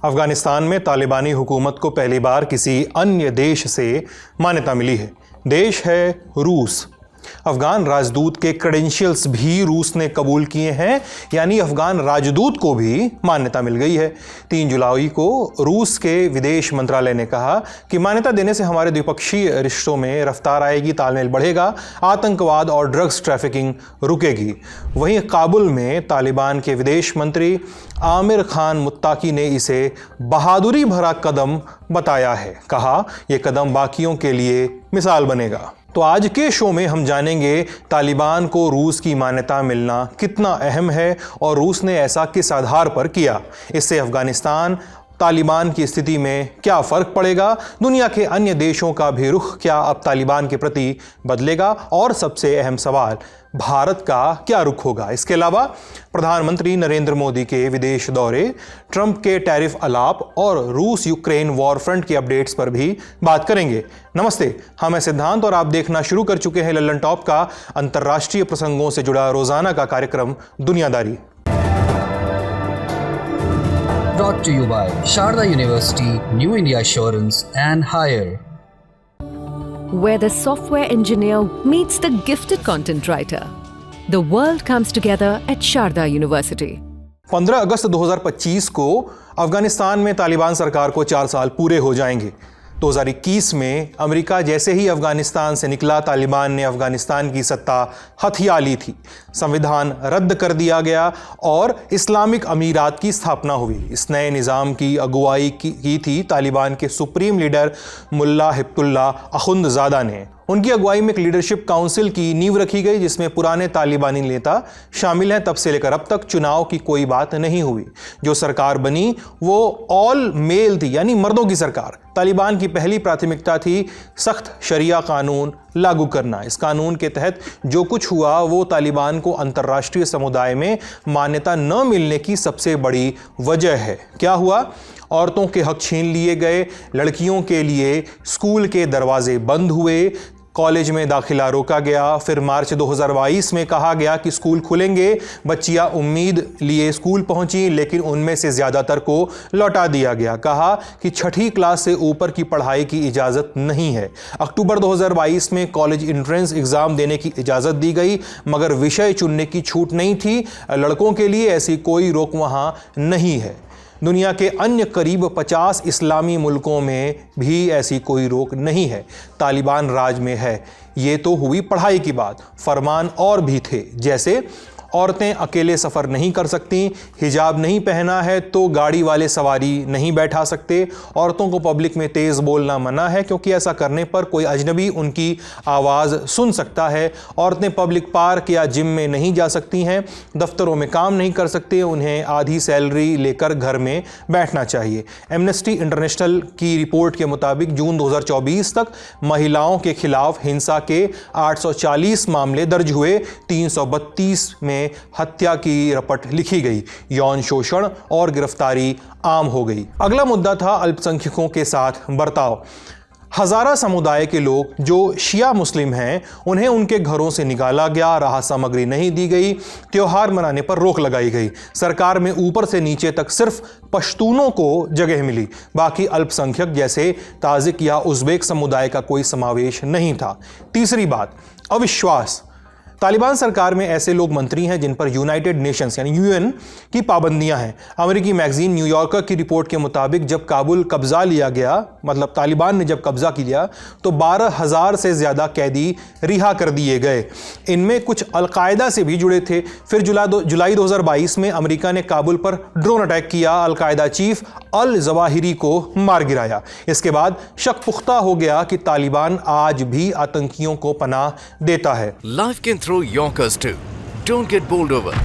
अफगानिस्तान में तालिबानी हुकूमत को पहली बार किसी अन्य देश से मान्यता मिली है। देश है रूस। अफगान राजदूत के क्रेडेंशियल्स भी रूस ने कबूल किए हैं, यानी अफगान राजदूत को भी मान्यता मिल गई है। 3 जुलाई को रूस के विदेश मंत्रालय ने कहा कि मान्यता देने से हमारे द्विपक्षीय रिश्तों में रफ्तार आएगी, तालमेल बढ़ेगा, आतंकवाद और ड्रग्स ट्रैफिकिंग रुकेगी। वहीं काबुल में तालिबान के विदेश मंत्री आमिर खान मुत्ताकी ने इसे बहादुरी भरा कदम बताया है। कहा, यह कदम बाकियों के लिए मिसाल बनेगा। तो आज के शो में हम जानेंगे तालिबान को रूस की मान्यता मिलना कितना अहम है और रूस ने ऐसा किस आधार पर किया। इससे अफगानिस्तान तालिबान की स्थिति में क्या फ़र्क पड़ेगा, दुनिया के अन्य देशों का भी रुख क्या अब तालिबान के प्रति बदलेगा, और सबसे अहम सवाल, भारत का क्या रुख होगा। इसके अलावा प्रधानमंत्री नरेंद्र मोदी के विदेश दौरे, ट्रंप के टैरिफ अलाप और रूस यूक्रेन वॉर फ्रंट के अपडेट्स पर भी बात करेंगे। नमस्ते, हम हैं सिद्धांत और आप देखना शुरू कर चुके हैं लल्लन टॉप का अंतर्राष्ट्रीय प्रसंगों से जुड़ा रोजाना का कार्यक्रम दुनियादारी। Brought to you by Sharda University, New India Assurance and Hire. Where the software engineer meets the gifted content writer. The world comes together at Sharda University. 15 अगस्त 2025 को अफगानिस्तान में तालिबान सरकार को 4 साल पूरे हो जाएंगे। 2021 में अमेरिका जैसे ही अफगानिस्तान से निकला, तालिबान ने अफगानिस्तान की सत्ता हथिया ली थी। संविधान रद्द कर दिया गया और इस्लामिक अमीरात की स्थापना हुई। इस नए निज़ाम की अगुवाई की थी तालिबान के सुप्रीम लीडर मुल्ला हिब्बतुल्लाह अखुंदज़ादा ने। उनकी अगुवाई में एक लीडरशिप काउंसिल की नींव रखी गई, जिसमें पुराने तालिबानी नेता शामिल हैं। तब से लेकर अब तक चुनाव की कोई बात नहीं हुई। जो सरकार बनी वो ऑल मेल थी, यानी मर्दों की सरकार। तालिबान की पहली प्राथमिकता थी सख्त शरिया कानून लागू करना। इस कानून के तहत जो कुछ हुआ वो तालिबान को अंतर्राष्ट्रीय समुदाय में मान्यता न मिलने की सबसे बड़ी वजह है। क्या हुआ? औरतों के हक छीन लिए गए, लड़कियों के लिए स्कूल के दरवाजे बंद हुए, कॉलेज में दाखिला रोका गया। फिर मार्च 2022 में कहा गया कि स्कूल खुलेंगे। बच्चियां उम्मीद लिए स्कूल पहुंची, लेकिन उनमें से ज़्यादातर को लौटा दिया गया। कहा कि 6ठी क्लास से ऊपर की पढ़ाई की इजाज़त नहीं है। अक्टूबर 2022 में कॉलेज एंट्रेंस एग्ज़ाम देने की इजाज़त दी गई, मगर विषय चुनने की छूट नहीं थी। लड़कों के लिए ऐसी कोई रोक वहाँ नहीं है। दुनिया के अन्य करीब 50 इस्लामी मुल्कों में भी ऐसी कोई रोक नहीं है। तालिबान राज में है। ये तो हुई पढ़ाई की बात। फरमान और भी थे, जैसे औरतें अकेले सफ़र नहीं कर सकती, हिजाब नहीं पहना है तो गाड़ी वाले सवारी नहीं बैठा सकते, औरतों को पब्लिक में तेज़ बोलना मना है क्योंकि ऐसा करने पर कोई अजनबी उनकी आवाज़ सुन सकता है, औरतें पब्लिक पार्क या जिम में नहीं जा सकती हैं, दफ्तरों में काम नहीं कर सकते, उन्हें आधी सैलरी लेकर घर में बैठना चाहिए। एमनेस्टी इंटरनेशनल की रिपोर्ट के मुताबिक जून 2024 तक महिलाओं के खिलाफ हिंसा के 840 मामले दर्ज हुए। 332 में हत्या की रपट लिखी गई। यौन शोषण और गिरफ्तारी आम हो गई। अगला मुद्दा था अल्पसंख्यकों के साथ बर्ताव। हज़ारा समुदाय के लोग जो शिया मुस्लिम हैं, उन्हें उनके घरों से निकाला गया, राहत सामग्री नहीं दी गई, त्योहार मनाने पर रोक लगाई गई। सरकार में ऊपर से नीचे तक सिर्फ पश्तूनों को जगह मिली, बाकी अल्पसंख्यक जैसे ताजिक या उज़्बेक समुदाय का कोई समावेश नहीं था। तीसरी बात, अविश्वास। तालिबान सरकार में ऐसे लोग मंत्री हैं जिन पर यूनाइटेड नेशंस यानी यूएन की पाबंदियां हैं। अमेरिकी मैगजीन न्यूयॉर्कर की रिपोर्ट के मुताबिक जब काबुल कब्जा लिया गया, मतलब तालिबान ने जब कब्जा किया, तो 12,000 से ज़्यादा कैदी रिहा कर दिए गए। इनमें कुछ अलकायदा से भी जुड़े थे। फिर जुलाई 2022 में अमेरिका ने काबुल पर ड्रोन अटैक किया, अलकायदा चीफ अल जवाहिरी को मार गिराया। इसके बाद शक पुख्ता हो गया कि तालिबान आज भी आतंकियों को पनाह देता है। Life can throw yonkers too. Don't get bowled over.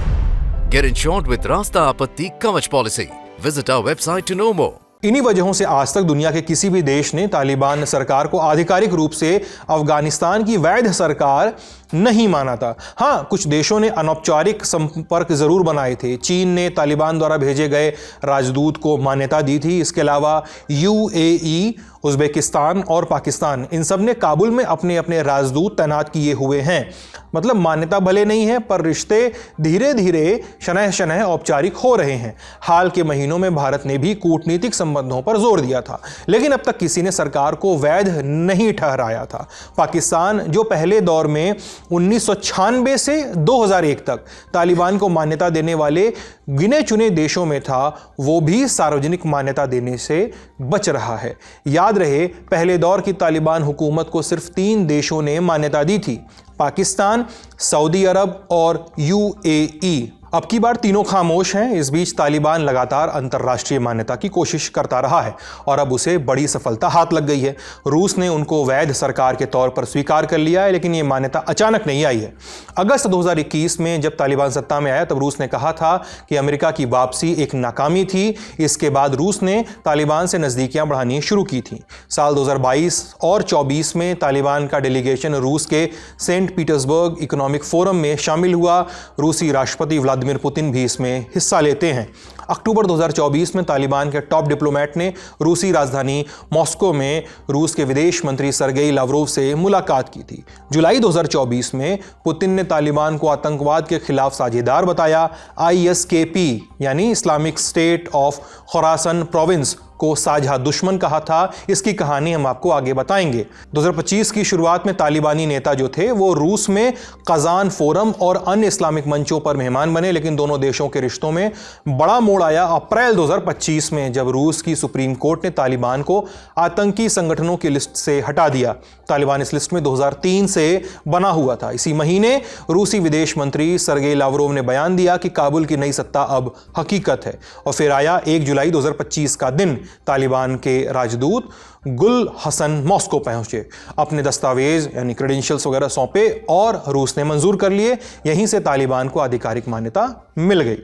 Get insured with Rasta Apatti Kavach policy. Visit our website to know more. इन्हीं वजहों से आज तक दुनिया के किसी भी देश ने तालिबान सरकार को आधिकारिक रूप से अफगानिस्तान की वैध सरकार नहीं माना था। हाँ, कुछ देशों ने अनौपचारिक संपर्क जरूर बनाए थे। चीन ने तालिबान द्वारा भेजे गए राजदूत को मान्यता दी थी। इसके अलावा यूएई, उज्बेकिस्तान और पाकिस्तान, इन सब ने काबुल में अपने अपने राजदूत तैनात किए हुए हैं। मतलब मान्यता भले नहीं है, पर रिश्ते धीरे धीरे शनह शनह औपचारिक हो रहे हैं। हाल के महीनों में भारत ने भी कूटनीतिक संबंधों पर जोर दिया था, लेकिन अब तक किसी ने सरकार को वैध नहीं ठहराया था। पाकिस्तान, जो पहले दौर में 1996 से 2001 तक तालिबान को मान्यता देने वाले गिने चुने देशों में था, वो भी सार्वजनिक मान्यता देने से बच रहा है। याद रहे, पहले दौर की तालिबान हुकूमत को सिर्फ 3 देशों ने मान्यता दी थी, पाकिस्तान, सऊदी अरब और यूएई। अब की बार तीनों खामोश हैं। इस बीच तालिबान लगातार अंतर्राष्ट्रीय मान्यता की कोशिश करता रहा है और अब उसे बड़ी सफलता हाथ लग गई है। रूस ने उनको वैध सरकार के तौर पर स्वीकार कर लिया है, लेकिन ये मान्यता अचानक नहीं आई है। अगस्त 2021 में जब तालिबान सत्ता में आया, तब रूस ने कहा था कि अमेरिका की वापसी एक नाकामी थी। इसके बाद रूस ने तालिबान से नज़दीकियां बढ़ानी शुरू की थी। साल 2022 और 24 में तालिबान का डेलीगेशन रूस के सेंट पीटर्सबर्ग इकोनॉमिक फोरम में शामिल हुआ। रूसी राष्ट्रपति व्लादिमीर पुतिन भी इसमें हिस्सा लेते हैं। अक्टूबर 2024 में तालिबान के टॉप डिप्लोमेट ने रूसी राजधानी मॉस्को में रूस के विदेश मंत्री सर्गेई लावरोव से मुलाकात की थी। जुलाई 2024 में पुतिन ने तालिबान को आतंकवाद के खिलाफ साझेदार बताया। ISKP यानी Islamic state of Khurasan province को साझा दुश्मन कहा था। इसकी कहानी हम आपको आगे बताएंगे। 2025 की शुरुआत में तालिबानी नेता जो थे वो रूस में कजान फोरम और अन्य इस्लामिक मंचों पर मेहमान बने, लेकिन दोनों देशों के रिश्तों में बड़ा मोड़ आया अप्रैल 2025 में, जब रूस की सुप्रीम कोर्ट ने तालिबान को आतंकी संगठनों की लिस्ट से हटा दिया। तालिबान इस लिस्ट में 2003 से बना हुआ था। इसी महीने रूसी विदेश मंत्री सर्गेई लावरोव ने बयान दिया कि काबुल की नई सत्ता अब हकीकत है। और फिर आया 1 जुलाई 2025 का दिन। तालिबान के राजदूत गुल हसन मॉस्को पहुंचे, अपने दस्तावेज यानी क्रेडेंशियल्स वगैरह सौंपे और रूस ने मंजूर कर लिए। यहीं से तालिबान को आधिकारिक मान्यता मिल गई।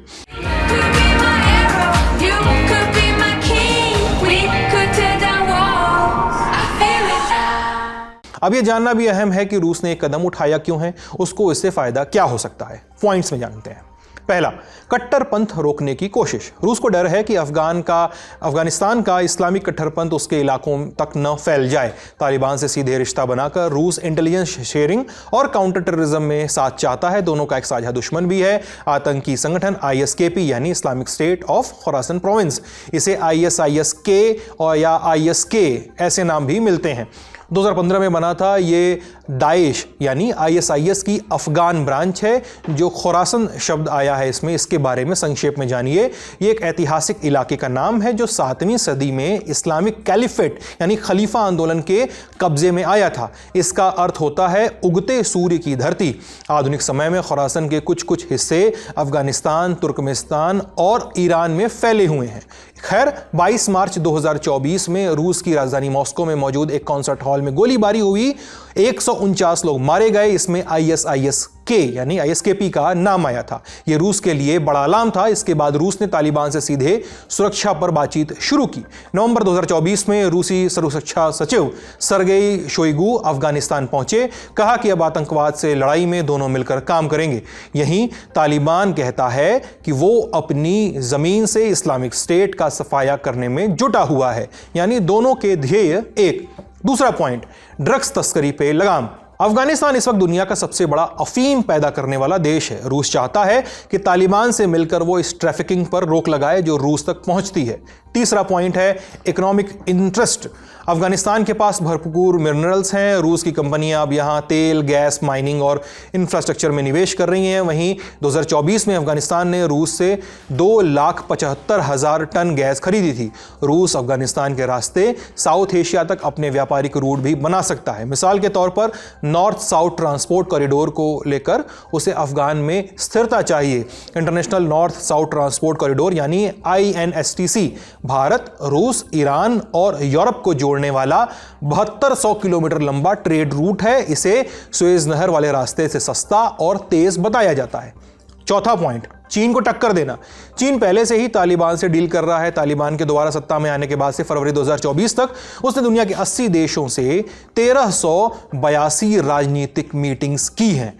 अब यह जानना भी अहम है कि रूस ने एक कदम उठाया क्यों है, उसको इससे फायदा क्या हो सकता है। पॉइंट्स में जानते हैं। पहला, कट्टरपंथ रोकने की कोशिश। रूस को डर है कि अफगानिस्तान का इस्लामिक कट्टरपंथ उसके इलाकों तक न फैल जाए। तालिबान से सीधे रिश्ता बनाकर रूस इंटेलिजेंस शेयरिंग और काउंटर टेररिज्म में साथ चाहता है। दोनों का एक साझा दुश्मन भी है, आतंकी संगठन ISKP यानी Islamic state of Khurasan province. इसे ISISK और या ISK ऐसे नाम भी मिलते हैं। 2015 में बना था। ये दाइश यानी ISIS की अफगान ब्रांच है। जो खुरासन शब्द आया है इसमें, इसके बारे में संक्षेप में जानिए। ये एक ऐतिहासिक इलाके का नाम है जो 7वीं सदी में इस्लामिक कैलिफेट यानी खलीफा आंदोलन के कब्जे में आया था। इसका अर्थ होता है उगते सूर्य की धरती। आधुनिक समय में खुरासन के कुछ हिस्से अफगानिस्तान, तुर्कमेनिस्तान और ईरान में फैले हुए हैं। खैर, 22 मार्च 2024 में रूस की राजधानी मॉस्को में मौजूद एक कॉन्सर्ट हॉल में गोलीबारी हुई। 149 लोग मारे गए। इसमें ISISK यानी ISKP का नाम आया था। यह रूस के लिए बड़ा अलार्म था। इसके बाद रूस ने तालिबान से सीधे सुरक्षा पर बातचीत शुरू की। नवंबर 2024 में रूसी सुरक्षा सचिव सर्गेई शोइगु अफगानिस्तान पहुंचे। कहा कि अब आतंकवाद से लड़ाई में दोनों मिलकर काम करेंगे। यहीं तालिबान कहता है कि वो अपनी जमीन से इस्लामिक स्टेट का सफाया करने में जुटा हुआ है, यानी दोनों के ध्येय एक। दूसरा पॉइंट, ड्रग्स तस्करी पे लगाम। अफगानिस्तान इस वक्त दुनिया का सबसे बड़ा अफीम पैदा करने वाला देश है। रूस चाहता है कि तालिबान से मिलकर वो इस ट्रैफिकिंग पर रोक लगाए जो रूस तक पहुंचती है। तीसरा पॉइंट है इकोनॉमिक इंटरेस्ट। अफगानिस्तान के पास भरपूर मिनरल्स हैं। रूस की कंपनियां अब यहां तेल, गैस, माइनिंग और इंफ्रास्ट्रक्चर में निवेश कर रही हैं। वहीं 2024 में अफगानिस्तान ने रूस से 2,75,000 टन गैस खरीदी थी। रूस अफगानिस्तान के रास्ते साउथ एशिया तक अपने व्यापारिक रूट भी बना सकता है। मिसाल के तौर पर नॉर्थ साउथ ट्रांसपोर्ट कॉरिडोर को लेकर उसे अफगान में स्थिरता चाहिए। International north south transport corridor यानी INSTC भारत, रूस, ईरान और यूरोप को जोड़ने वाला 7200 किलोमीटर लंबा ट्रेड रूट है। इसे सुएज नहर वाले रास्ते से सस्ता और तेज बताया जाता है। चौथा पॉइंट, चीन को टक्कर देना। चीन पहले से ही तालिबान से डील कर रहा है। तालिबान के दोबारा सत्ता में आने के बाद से फरवरी 2024 तक उसने दुनिया के 80 देशों से 1382 राजनीतिक मीटिंग्स की हैं।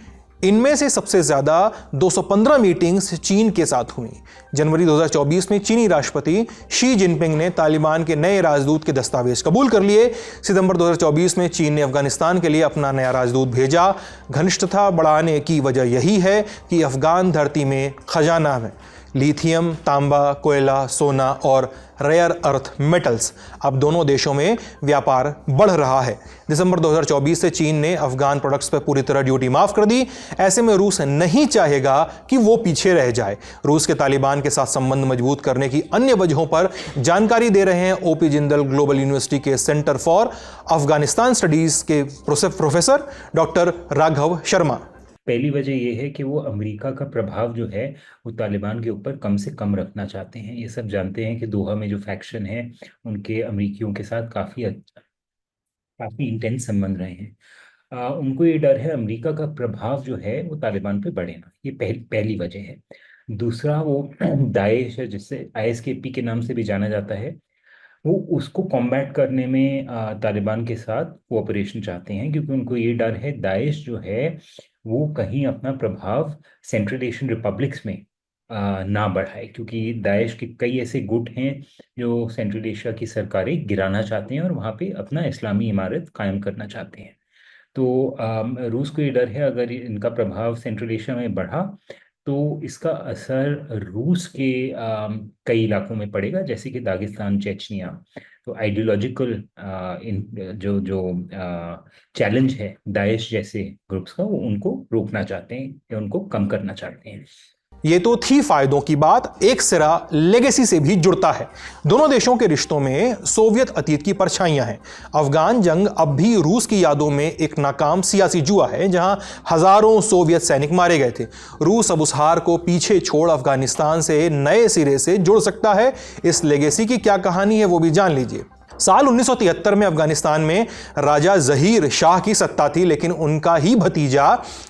इनमें से सबसे ज्यादा 215 मीटिंग्स चीन के साथ हुई। जनवरी 2024 में चीनी राष्ट्रपति शी जिनपिंग ने तालिबान के नए राजदूत के दस्तावेज कबूल कर लिए। सितंबर 2024 में चीन ने अफगानिस्तान के लिए अपना नया राजदूत भेजा। घनिष्ठता बढ़ाने की वजह यही है कि अफगान धरती में खजाना है। लिथियम, तांबा, कोयला, सोना और रेयर अर्थ मेटल्स। अब दोनों देशों में व्यापार बढ़ रहा है। दिसंबर 2024 से चीन ने अफगान प्रोडक्ट्स पर पूरी तरह ड्यूटी माफ कर दी। ऐसे में रूस नहीं चाहेगा कि वो पीछे रह जाए। रूस के तालिबान के साथ संबंध मजबूत करने की अन्य वजहों पर जानकारी दे रहे हैं ओपी जिंदल ग्लोबल यूनिवर्सिटी के सेंटर फॉर अफगानिस्तान स्टडीज के प्रोफेसर डॉक्टर राघव शर्मा। पहली वजह यह है कि वो अमेरिका का प्रभाव जो है वो तालिबान के ऊपर कम से कम रखना चाहते हैं। ये सब जानते हैं कि दोहा में जो फैक्शन है उनके अमेरिकियों के साथ काफ़ी इंटेंस संबंध रहे हैं। उनको ये डर है अमेरिका का प्रभाव जो है वो तालिबान पे बढ़े ना। ये पहली वजह है। दूसरा, वो दाइश है जिससे ISKP के नाम से भी जाना जाता है, वो उसको कॉम्बैट करने में तालिबान के साथ कोऑपरेशन चाहते हैं, क्योंकि उनको ये डर है दाइश जो है वो कहीं अपना प्रभाव सेंट्रल एशियन रिपब्लिक्स में ना बढ़ाए, क्योंकि दाइश के कई ऐसे गुट हैं जो सेंट्रल एशिया की सरकारें गिराना चाहते हैं और वहाँ पे अपना इस्लामी इमारत कायम करना चाहते हैं। तो रूस को ये डर है अगर इनका प्रभाव सेंट्रल एशिया में बढ़ा तो इसका असर रूस के कई इलाकों में पड़ेगा, जैसे कि दागिस्तान, चेचनिया। तो आइडियोलॉजिकल जो चैलेंज है दाइश जैसे ग्रुप्स का, वो उनको रोकना चाहते हैं या उनको कम करना चाहते हैं। ये तो थी फायदों की बात। एक सिरा लेगेसी से भी जुड़ता है। दोनों देशों के रिश्तों में सोवियत अतीत की परछाइयां हैं। अफगान जंग अब भी रूस की यादों में एक नाकाम सियासी जुआ है, जहां हजारों सोवियत सैनिक मारे गए थे। रूस अब उस हार को पीछे छोड़ अफगानिस्तान से नए सिरे से जुड़ सकता है। इस लेगेसी की क्या कहानी है वो भी जान लीजिए। साल 1973 में अफगानिस्तान में राजा जहीर शाह की सत्ता थी, लेकिन उनका ही भतीजा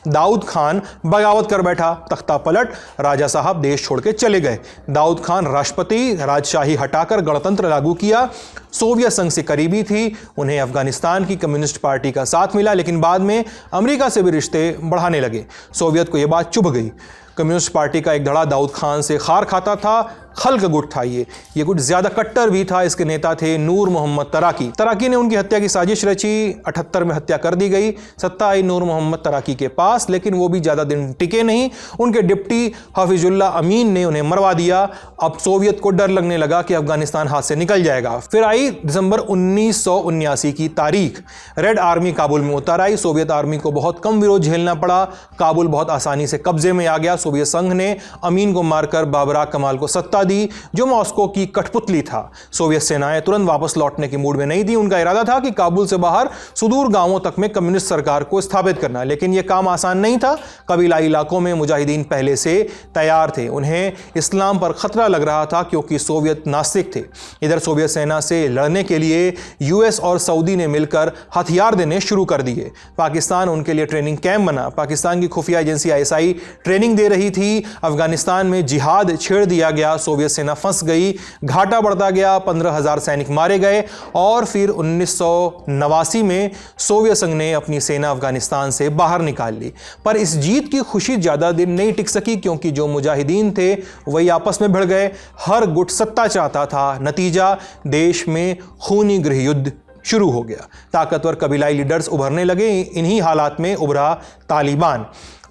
दाऊद खान बगावत कर बैठा। तख्ता पलट, राजा साहब देश छोड़ के चले गए। दाऊद खान राष्ट्रपति राजशाही हटाकर गणतंत्र लागू किया। सोवियत संघ से करीबी थी, उन्हें अफगानिस्तान की कम्युनिस्ट पार्टी का साथ मिला, लेकिन बाद में अमेरिका से भी रिश्ते बढ़ाने लगे। सोवियत को यह बात चुभ गई। कम्युनिस्ट पार्टी का एक धड़ा दाऊद खान से खार खाता था। खल्क गुट था ये गुट ज्यादा कट्टर भी था। इसके नेता थे नूर मोहम्मद तराकी ने उनकी हत्या की साजिश रची। 78 में हत्या कर दी गई। सत्ता आई नूर मोहम्मद तराकी के पास, लेकिन वो भी ज्यादा दिन टिके नहीं। उनके डिप्टी हफीजुल्लाह अमीन ने उन्हें मरवा दिया। अब सोवियत को डर लगने लगा कि अफगानिस्तान हाथ से निकल जाएगा। फिर आई दिसंबर 1979 की तारीख। रेड आर्मी काबुल में उतर आई। सोवियत आर्मी को बहुत कम विरोध झेलना पड़ा। काबुल बहुत आसानी से कब्जे में आ गया। सोवियत संघ ने अमीन को मारकर बाबरा कमाल को सत्ता दी, जो मॉस्को की कठपुतली था। सोवियत सेनाएं तुरंत वापस लौटने के मूड में नहीं थी। उनका इरादा था कि काबुल से बाहर सुदूर गांवों तक में कम्युनिस्ट सरकार को स्थापित करना, लेकिन यह काम आसान नहीं था। कबीलाई इलाकों में मुजाहिदीन पहले से तैयार थे। उन्हें इस्लाम पर खतरा लग रहा था, क्योंकि सोवियत नास्तिक थे। इधर सोवियत सेना से लड़ने के लिए यूएस और सऊदी ने मिलकर हथियार देने शुरू कर दिए। पाकिस्तान उनके लिए ट्रेनिंग कैंप बना। पाकिस्तान की खुफिया एजेंसी ISI ट्रेनिंग दे रही थी। अफगानिस्तान में जिहाद छेड़ दिया गया। सोवियत सेना फंस गई। घाटा बढ़ता गया। 15,000 सैनिक मारे गए और फिर 1989 में सोवियत संघ ने अपनी सेना अफगानिस्तान से बाहर निकाल ली। पर इस जीत की खुशी ज्यादा दिन नहीं टिक सकी, क्योंकि जो मुजाहिदीन थे वही आपस में भिड़ गए। हर गुट सत्ता चाहता था। नतीजा, देश में खूनी गृह युद्ध शुरू हो गया। ताकतवर कबीलाई लीडर्स उभरने लगे। इन्हीं हालात में उभरा तालिबान।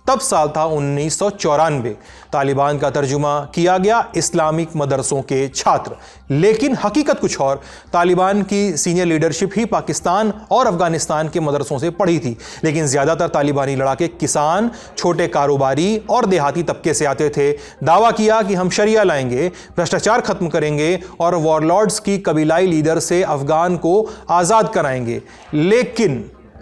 तब साल था 1994। तालिबान का तर्जुमा किया गया इस्लामिक मदरसों के छात्र। लेकिन हकीकत कुछ और। तालिबान की सीनियर लीडरशिप ही पाकिस्तान और अफगानिस्तान के मदरसों से पढ़ी थी, लेकिन ज़्यादातर तालिबानी लड़ाके किसान, छोटे कारोबारी और देहाती तबके से आते थे। दावा किया कि हम शरिया लाएंगे, भ्रष्टाचार खत्म करेंगे और वॉरलॉर्ड्स की कबीलाई लीडर से अफगान को आज़ाद कराएंगे।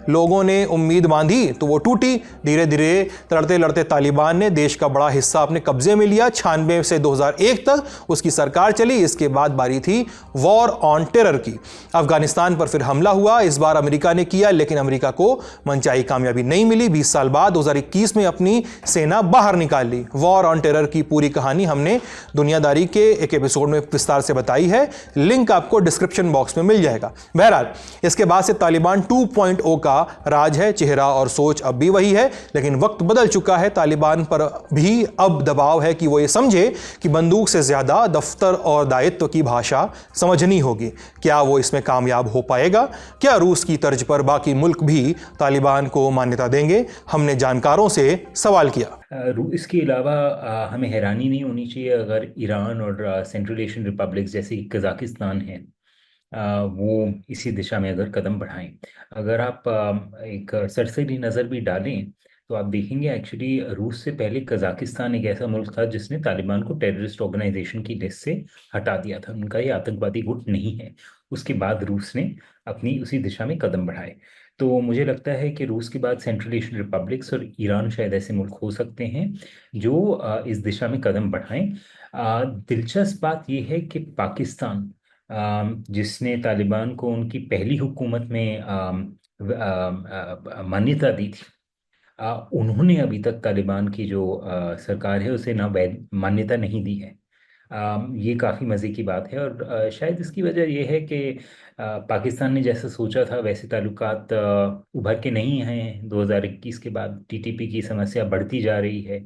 लोगों ने उम्मीद बांधी तो वो टूटी। धीरे धीरे लड़ते लड़ते तालिबान ने देश का बड़ा हिस्सा अपने कब्जे में लिया। 96 से 2001 तक उसकी सरकार चली। इसके बाद बारी थी वॉर ऑन टेरर की। अफगानिस्तान पर फिर हमला हुआ। इस बार अमेरिका ने किया, लेकिन अमेरिका को मनचाही कामयाबी नहीं मिली। 20 साल बाद 2021 में अपनी सेना बाहर निकाल ली। वॉर ऑन टेरर की पूरी कहानी हमने दुनियादारी के एक एपिसोड में विस्तार से बताई है, लिंक आपको डिस्क्रिप्शन बॉक्स में मिल जाएगा। बहरहाल, इसके बाद से तालिबान 2.0 का राज है। चेहरा और सोच अब भी वही है, लेकिन वक्त बदल चुका है। तालिबान पर भी अब दबाव है कि वो ये समझे कि बंदूक से ज्यादा दफ्तर और दायित्व की भाषा समझनी होगी। क्या वो इसमें कामयाब हो पाएगा? क्या रूस की तर्ज पर बाकी मुल्क भी तालिबान को मान्यता देंगे? हमने जानकारों से सवाल किया। इसके अलावा हमें हैरानी नहीं होनी चाहिए अगर ईरान और सेंट्रल एशियन रिपब्लिक जैसे कि कजाकिस्तान है वो इसी दिशा में अगर कदम बढ़ाएं। अगर आप एक सरसरी नज़र भी डालें तो आप देखेंगे एक्चुअली रूस से पहले कजाकिस्तान एक ऐसा मुल्क था जिसने तालिबान को टेररिस्ट ऑर्गेनाइजेशन की लिस्ट से हटा दिया था। उनका ये आतंकवादी गुट नहीं है। उसके बाद रूस ने अपनी उसी दिशा में कदम बढ़ाए। तो मुझे लगता है कि रूस के बाद सेंट्रल एशियन रिपब्लिक्स और ईरान शायद ऐसे मुल्क हो सकते हैं जो इस दिशा में कदम बढ़ाएं। दिलचस्प बात यह है कि पाकिस्तान जिसने तालिबान को उनकी पहली हुकूमत में मान्यता दी थी, उन्होंने अभी तक तालिबान की जो सरकार है उसे मान्यता नहीं दी है। ये काफ़ी मज़े की बात है और शायद इसकी वजह यह है कि पाकिस्तान ने जैसा सोचा था वैसे ताल्लुकात उभर के नहीं हैं। 2021 के बाद टीटीपी की समस्या बढ़ती जा रही है।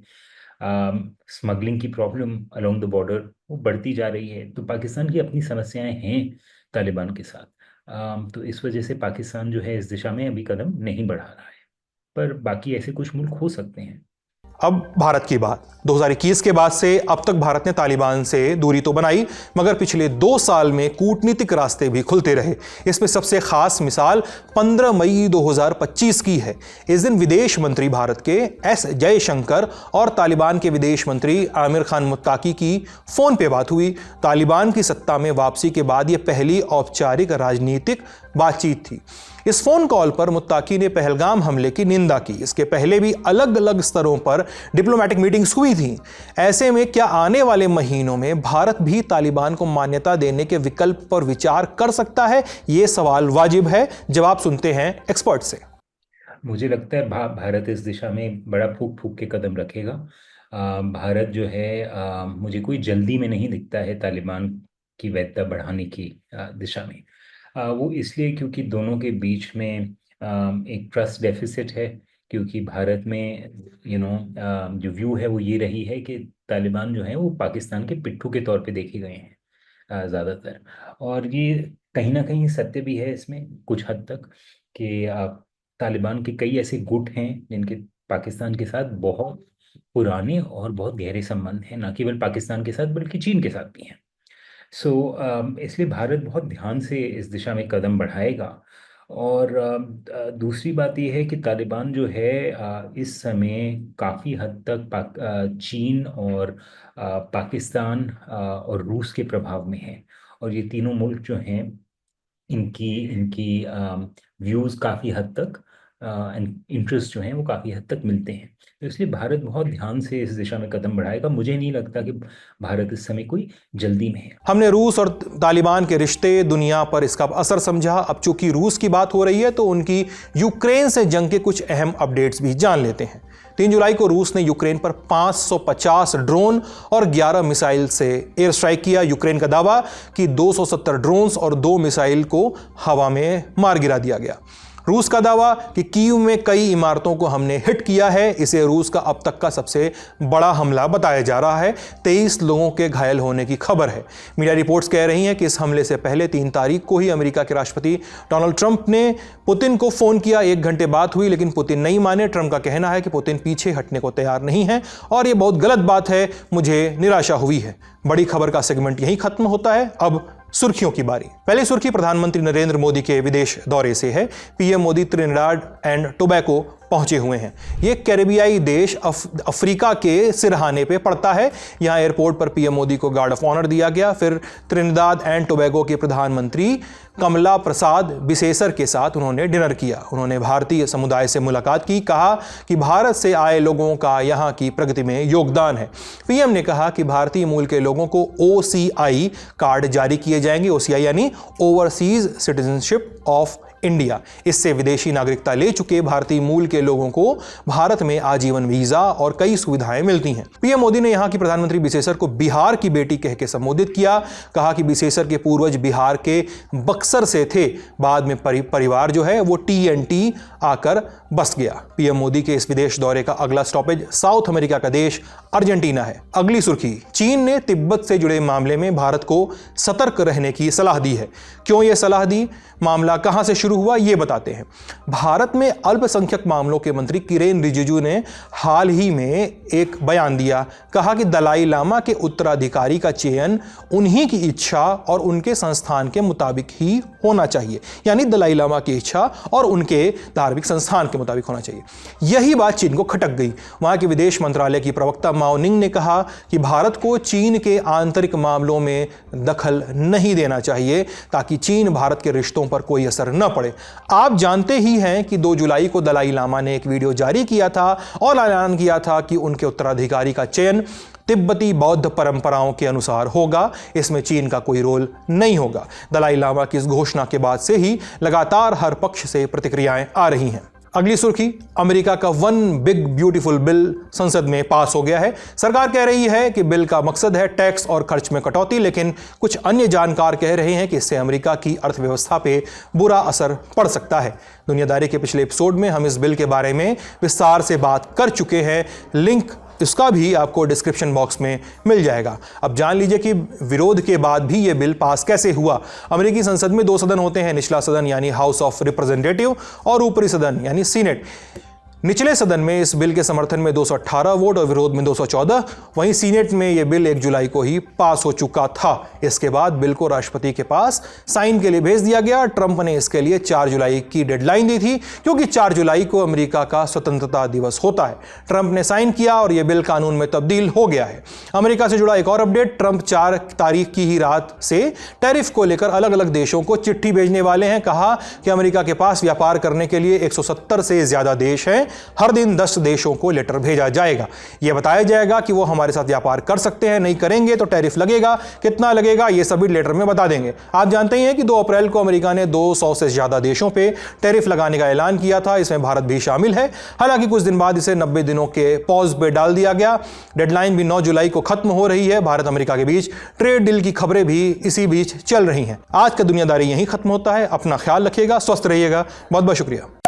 स्मगलिंग की प्रॉब्लम अलोंग द बॉर्डर वो बढ़ती जा रही है। तो पाकिस्तान की अपनी समस्याएं हैं तालिबान के साथ। तो इस वजह से पाकिस्तान जो है इस दिशा में अभी कदम नहीं बढ़ा रहा है, पर बाकी ऐसे कुछ मुल्क हो सकते हैं। अब भारत की बात। 2021 के बाद से अब तक भारत ने तालिबान से दूरी तो बनाई, मगर पिछले 2 साल में कूटनीतिक रास्ते भी खुलते रहे। इसमें सबसे खास मिसाल 15 मई 2025 की है। इस दिन विदेश मंत्री भारत के एस जयशंकर और तालिबान के विदेश मंत्री आमिर खान मुत्ताकी की फोन पे बात हुई। तालिबान की सत्ता में वापसी के बाद यह पहली औपचारिक राजनीतिक बातचीत थी। इस फोन कॉल पर मुत्ताकी ने पहलगाम हमले की निंदा की। इसके पहले भी अलग अलग स्तरों पर डिप्लोमेटिक मीटिंग्स हुई थी। ऐसे में क्या आने वाले महीनों में भारत भी तालिबान को मान्यता देने के विकल्प पर विचार कर सकता है? ये सवाल वाजिब है। जवाब सुनते हैं एक्सपर्ट से। मुझे लगता है भारत इस दिशा में बड़ा फूक फूक के कदम रखेगा। भारत जो है मुझे कोई जल्दी में नहीं दिखता है तालिबान की वैधता बढ़ाने की दिशा में। वो इसलिए क्योंकि दोनों के बीच में एक ट्रस्ट डेफिसिट है, क्योंकि भारत में जो व्यू है वो ये रही है कि तालिबान जो है वो पाकिस्तान के पिट्ठू के तौर पे देखे गए हैं ज़्यादातर। और ये कहीं ना कहीं सत्य भी है इसमें कुछ हद तक कि तालिबान के कई ऐसे गुट हैं जिनके पाकिस्तान के साथ बहुत पुराने और बहुत गहरे संबंध हैं, न केवल पाकिस्तान के साथ बल्कि चीन के साथ भी हैं। इसलिए भारत बहुत ध्यान से इस दिशा में कदम बढ़ाएगा। और दूसरी बात यह है कि तालिबान जो है इस समय काफ़ी हद तक चीन और पाकिस्तान और रूस के प्रभाव में है। और ये तीनों मुल्क जो हैं इनकी व्यूज़ काफ़ी हद तक इंटरेस्ट जो हैं वो काफ़ी हद तक मिलते हैं। तो इसलिए भारत बहुत ध्यान से इस दिशा में कदम बढ़ाएगा। मुझे नहीं लगता कि भारत इस समय कोई जल्दी में है। हमने रूस और तालिबान के रिश्ते, दुनिया पर इसका असर समझा। अब चूंकि रूस की बात हो रही है तो उनकी यूक्रेन से जंग के कुछ अहम अपडेट्स भी जान लेते हैं। 3 जुलाई को रूस ने यूक्रेन पर 550 ड्रोन और 11 मिसाइल से एयर स्ट्राइक किया। यूक्रेन का दावा कि 270 ड्रोन्स और 2 मिसाइल को हवा में मार गिरा दिया गया। रूस का दावा कि कीव में कई इमारतों को हमने हिट किया है। इसे रूस का अब तक का सबसे बड़ा हमला बताया जा रहा है। 23 लोगों के घायल होने की खबर है। मीडिया रिपोर्ट्स कह रही हैं कि इस हमले से पहले 3 तारीख को ही अमेरिका के राष्ट्रपति डोनाल्ड ट्रंप ने पुतिन को फ़ोन किया। 1 घंटे बात हुई, लेकिन पुतिन नहीं माने। ट्रंप का कहना है कि पुतिन पीछे हटने को तैयार नहीं है और ये बहुत गलत बात है। मुझे निराशा हुई है। बड़ी खबर का सेगमेंट यहीं खत्म होता है। अब सुर्खियों की बारी। पहली सुर्खी प्रधानमंत्री नरेंद्र मोदी के विदेश दौरे से है। पीएम मोदी त्रिनिडाद एंड टोबैगो पहुंचे हुए हैं। ये कैरेबियाई देश अफ्रीका के सिरहाने पे पड़ता है। यहाँ एयरपोर्ट पर पीएम मोदी को गार्ड ऑफ ऑनर दिया गया। फिर त्रिनिदाद एंड टोबैगो के प्रधानमंत्री कमला प्रसाद बिसेसर के साथ उन्होंने डिनर किया। उन्होंने भारतीय समुदाय से मुलाकात की, कहा कि भारत से आए लोगों का यहाँ की प्रगति में योगदान है। पीएम ने कहा कि भारतीय मूल के लोगों को OCI कार्ड जारी किए जाएंगे। OCI यानी ओवरसीज सिटीजनशिप ऑफ इंडिया। इससे विदेशी नागरिकता ले चुके भारतीय मूल के लोगों को भारत में आजीवन वीजा और कई सुविधाएं मिलती हैं। पीएम मोदी ने यहां की प्रधानमंत्री बिसेसर को बिहार की बेटी कह के संबोधित किया। कहा कि बिसेसर के पूर्वज बिहार के बक्सर से थे, बाद में परिवार जो है वो TNT आकर बस गया। पीएम मोदी के इस विदेश दौरे का अगला स्टॉपेज साउथ अमेरिका का देश अर्जेंटीना है। अगली सुर्खी, चीन ने तिब्बत से जुड़े मामले में भारत को सतर्क रहने की सलाह दी है। क्यों यह सलाह दी, मामला कहां से शुरू हुआ, ये बताते हैं। भारत में अल्पसंख्यक मामलों के मंत्री किरेन रिजिजू ने हाल ही में एक बयान दिया। कहा कि दलाई लामा के उत्तराधिकारी का चयन उन्हीं की इच्छा और उनके संस्थान के मुताबिक ही होना चाहिए, यानी दलाई लामा की इच्छा और उनके धार्मिक संस्थान के मुताबिक होना चाहिए। यही बात चीन को खटक गई। वहां के विदेश मंत्रालय की प्रवक्ता माओ निंग ने कहा कि भारत को चीन के आंतरिक मामलों में दखल नहीं देना चाहिए, ताकि चीन भारत के रिश्तों पर कोई असर न पड़े। आप जानते ही हैं कि 2 जुलाई को दलाई लामा ने एक वीडियो जारी किया था और ऐलान किया था कि उनके उत्तराधिकारी का चयन तिब्बती बौद्ध परंपराओं के अनुसार होगा। इसमें चीन का कोई रोल नहीं होगा। दलाई लामा की इस घोषणा के बाद से ही लगातार हर पक्ष से प्रतिक्रियाएं आ रही हैं। अगली सुर्खी, अमेरिका का वन बिग ब्यूटीफुल बिल संसद में पास हो गया है। सरकार कह रही है कि बिल का मकसद है टैक्स और खर्च में कटौती, लेकिन कुछ अन्य जानकार कह रहे हैं कि इससे अमेरिका की अर्थव्यवस्था पे बुरा असर पड़ सकता है। दुनियादारी के पिछले एपिसोड में हम इस बिल के बारे में विस्तार से बात कर चुके हैं। लिंक इसका भी आपको डिस्क्रिप्शन बॉक्स में मिल जाएगा। अब जान लीजिए कि विरोध के बाद भी यह बिल पास कैसे हुआ। अमेरिकी संसद में 2 सदन होते हैं, निचला सदन यानी हाउस ऑफ रिप्रेजेंटेटिव और ऊपरी सदन यानी सीनेट। निचले सदन में इस बिल के समर्थन में 218 वोट और विरोध में 214। वहीं सीनेट में यह बिल 1 जुलाई को ही पास हो चुका था। इसके बाद बिल को राष्ट्रपति के पास साइन के लिए भेज दिया गया। ट्रंप ने इसके लिए 4 जुलाई की डेडलाइन दी थी, क्योंकि 4 जुलाई को अमेरिका का स्वतंत्रता दिवस होता है। ट्रंप ने साइन किया और यह बिल कानून में तब्दील हो गया है। अमेरिका से जुड़ा एक और अपडेट, ट्रंप 4 तारीख की ही रात से टैरिफ को लेकर अलग अलग देशों को चिट्ठी भेजने वाले हैं। कहा कि अमेरिका के पास व्यापार करने के लिए 170 से ज्यादा देश हैं। हर दिन 10 देशों को लेटर भेजा जाएगा। यह बताया जाएगा कि वो हमारे साथ व्यापार कर सकते हैं, नहीं करेंगे तो टैरिफ लगेगा, कितना लगेगा ये सभी लेटर में बता देंगे। आप जानते ही हैं कि 2 अप्रैल को अमेरिका ने 200 से ज्यादा देशों पे टैरिफ लगाने का ऐलान किया था। इसमें भारत भी शामिल है। हालांकि कुछ दिन बाद इसे 90 दिनों के पॉज पे डाल दिया गया। डेडलाइन भी 9 जुलाई को खत्म हो रही है। भारत अमेरिका के बीच ट्रेड डील की खबरें भी इसी बीच चल रही हैं। आज का दुनियादारी यहीं खत्म होता है। अपना ख्याल रखिएगा, स्वस्थ रहिएगा। बहुत बहुत शुक्रिया।